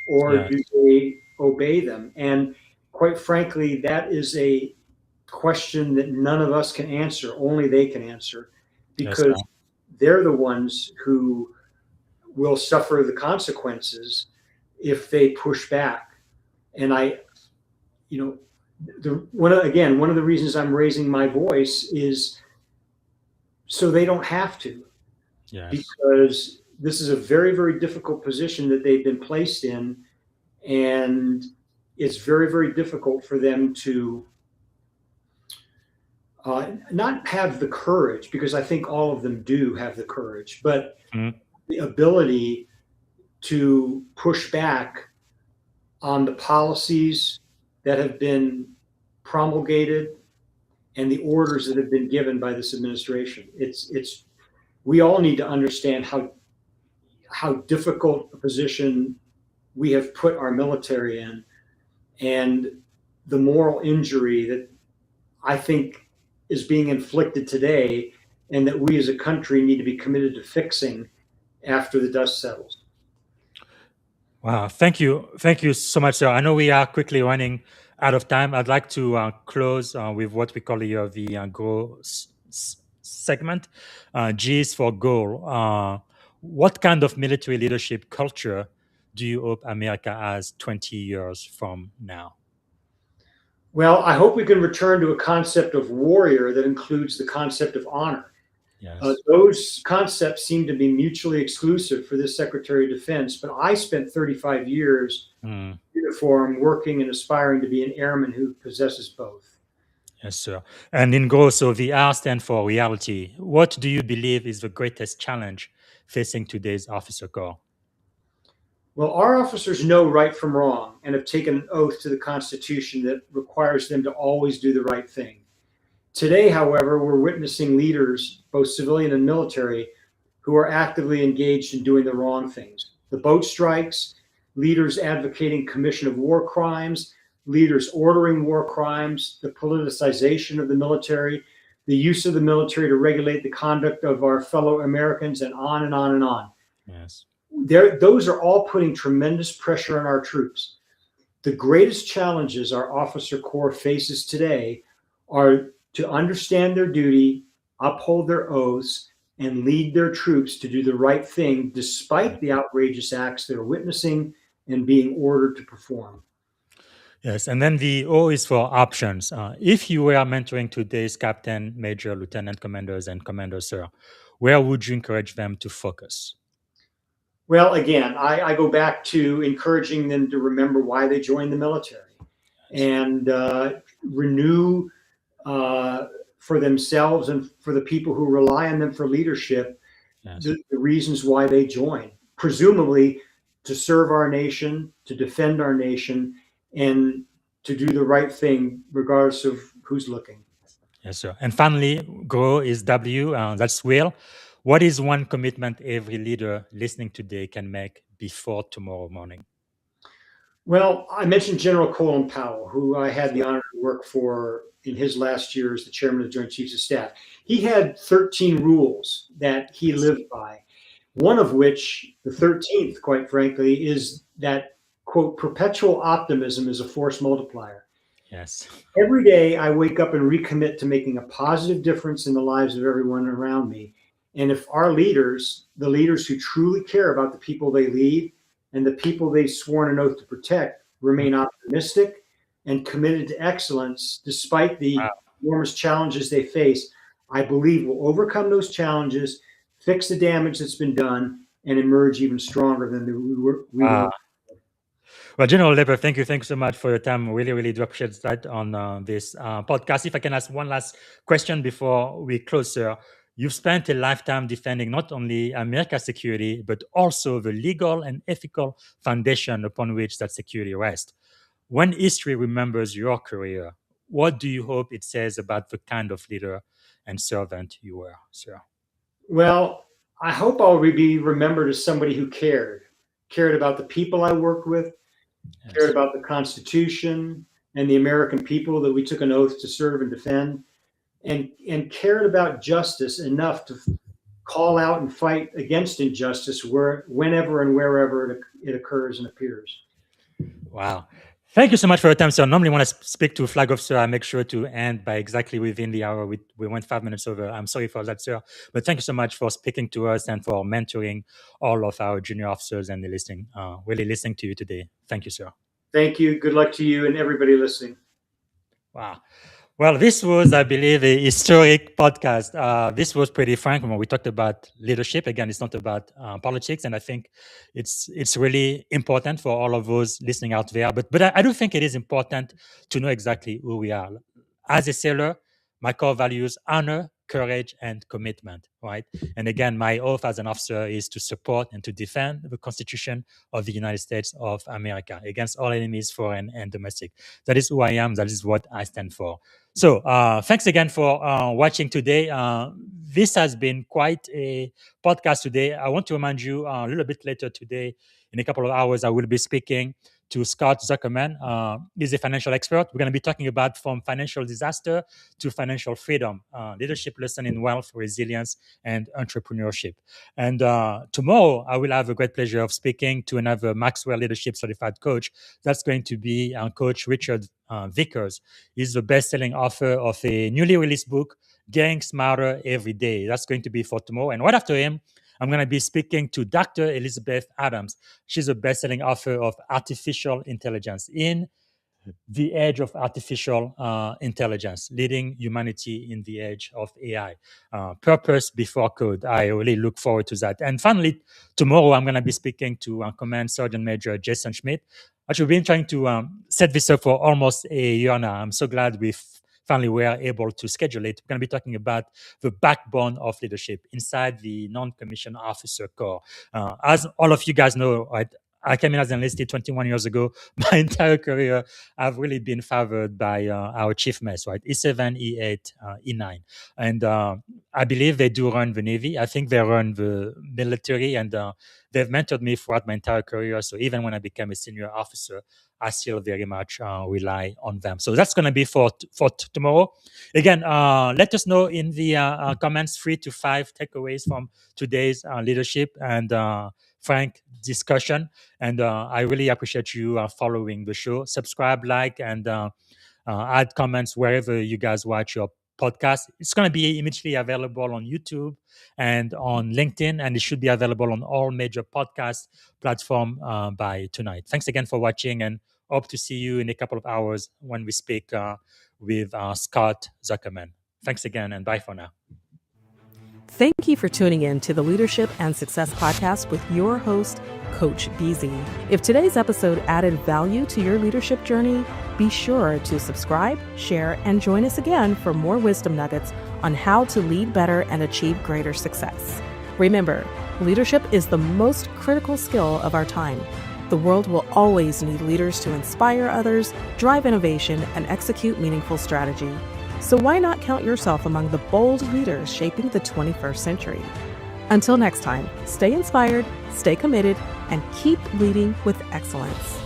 or do they obey them? And quite frankly, that is a question that none of us can answer. Only they can answer, because they're the ones who will suffer the consequences if they push back. And one of the reasons I'm raising my voice is so they don't have to. Yes. Because this is a very, very difficult position that they've been placed in, and it's very, very difficult for them to not have the courage, because I think all of them do have the courage, but the ability to push back on the policies that have been promulgated and the orders that have been given by this administration. We all need to understand how difficult a position we have put our military in, and the moral injury that I think is being inflicted today, and that we as a country need to be committed to fixing after the dust settles. Wow, thank you so much, sir. I know we are quickly running out of time. I'd like to close with what we call here the goal segment. G is for goal. What kind of military leadership culture do you hope America has 20 years from now? Well, I hope we can return to a concept of warrior that includes the concept of honor. Yes. Those concepts seem to be mutually exclusive for this Secretary of Defense, but I spent 35 years in uniform working and aspiring to be an airman who possesses both. Yes, sir. And in GO, so the R stands for reality. What do you believe is the greatest challenge facing today's officer corps? Well, our officers know right from wrong and have taken an oath to the Constitution that requires them to always do the right thing. Today, however, we're witnessing leaders, both civilian and military, who are actively engaged in doing the wrong things. The boat strikes, leaders advocating commission of war crimes, leaders ordering war crimes, the politicization of the military, the use of the military to regulate the conduct of our fellow Americans, and on and on and on. Yes. Those are all putting tremendous pressure on our troops. The greatest challenges our officer corps faces today are to understand their duty, uphold their oaths, and lead their troops to do the right thing despite the outrageous acts they're witnessing and being ordered to perform. Yes, and then the O is for options. If you were mentoring today's captain, major, lieutenant commanders, and commanders, sir, where would you encourage them to focus? Well, again, I go back to encouraging them to remember why they joined the military and renew for themselves and for the people who rely on them for leadership, Yes. the reasons why they join, presumably to serve our nation, to defend our nation, and to do the right thing regardless of who's looking. Yes, sir. And finally, GROW is W, that's will. What is one commitment every leader listening today can make before tomorrow morning? Well, I mentioned General Colin Powell, who I had the honor to work for in his last year as the chairman of the Joint Chiefs of Staff. He had 13 rules that he lived by, one of which, the 13th, quite frankly, is that, quote, perpetual optimism is a force multiplier. Yes. Every day I wake up and recommit to making a positive difference in the lives of everyone around me. And if our leaders, the leaders who truly care about the people they lead and the people they've sworn an oath to protect, remain optimistic and committed to excellence despite the enormous challenges they face, I believe we'll overcome those challenges, fix the damage that's been done, and emerge even stronger than we were. Well, General Lepper, thank you so much for your time. Really do appreciate that on this podcast. If I can ask one last question before we close, sir. You've spent a lifetime defending not only America's security, but also the legal and ethical foundation upon which that security rests. When history remembers your career, what do you hope it says about the kind of leader and servant you were, sir? Well, I hope I'll be remembered as somebody who cared about the people I worked with, cared about the Constitution and the American people that we took an oath to serve and defend, and cared about justice enough to call out and fight against injustice whenever and wherever it occurs and appears. Wow. Thank you so much for your time, sir. Normally, when I speak to a flag officer, I make sure to end by exactly within the hour. We went 5 minutes over. I'm sorry for that, sir. But thank you so much for speaking to us and for mentoring all of our junior officers and really listening to you today. Thank you, sir. Thank you. Good luck to you and everybody listening. Wow. Well, this was, I believe, a historic podcast. This was pretty frank when we talked about leadership. Again, it's not about politics, and I think it's really important for all of those listening out there. But I do think it is important to know exactly who we are. As a sailor, my core values: honor, courage, and commitment. Right. And again, my oath as an officer is to support and to defend the Constitution of the United States of America against all enemies, foreign and domestic. That is who I am. That is what I stand for. So thanks again for watching today. This has been quite a podcast today. I want to remind you a little bit later today, in a couple of hours, I will be speaking to Scott Zuckerman. He's a financial expert. We're going to be talking about from financial disaster to financial freedom, leadership lesson in wealth, resilience, and entrepreneurship. And tomorrow, I will have a great pleasure of speaking to another Maxwell Leadership Certified coach. That's going to be Coach Richard Vickers. He's the best-selling author of a newly released book, Getting Smarter Every Day. That's going to be for tomorrow. And right after him, I'm going to be speaking to Dr. Elizabeth Adams. She's a best-selling author of Artificial Intelligence in the Age of Artificial Intelligence, Leading Humanity in the Age of AI. Purpose Before Code. I really look forward to that. And finally, tomorrow I'm going to be speaking to Command Sergeant Major Jason Schmidt. Actually, we've been trying to set this up for almost a year now. I'm so glad we finally were able to schedule it. We're going to be talking about the backbone of leadership inside the non-commissioned officer corps. As all of you guys know, right, I came in as an enlisted 21 years ago. My entire career, I've really been favored by our chief mess, right? E7, E8, E9. And I believe they do run the Navy. I think they run the military, and they've mentored me throughout my entire career. So even when I became a senior officer, I still very much rely on them. So that's going to be for tomorrow. Again, let us know in the comments 3 to 5 takeaways from today's leadership and frank discussion. And I really appreciate you following the show. Subscribe, like, and add comments wherever you guys watch your podcast. It's going to be immediately available on YouTube and on LinkedIn, and it should be available on all major podcast platforms by tonight. Thanks again for watching, and hope to see you in a couple of hours when we speak with Scott Zuckerman. Thanks again, and bye for now. Thank you for tuning in to the Leadership and Success Podcast with your host, Coach BZ. If today's episode added value to your leadership journey, be sure to subscribe, share, and join us again for more wisdom nuggets on how to lead better and achieve greater success. Remember, leadership is the most critical skill of our time. The world will always need leaders to inspire others, drive innovation, and execute meaningful strategy. So why not count yourself among the bold leaders shaping the 21st century? Until next time, stay inspired, stay committed, and keep leading with excellence.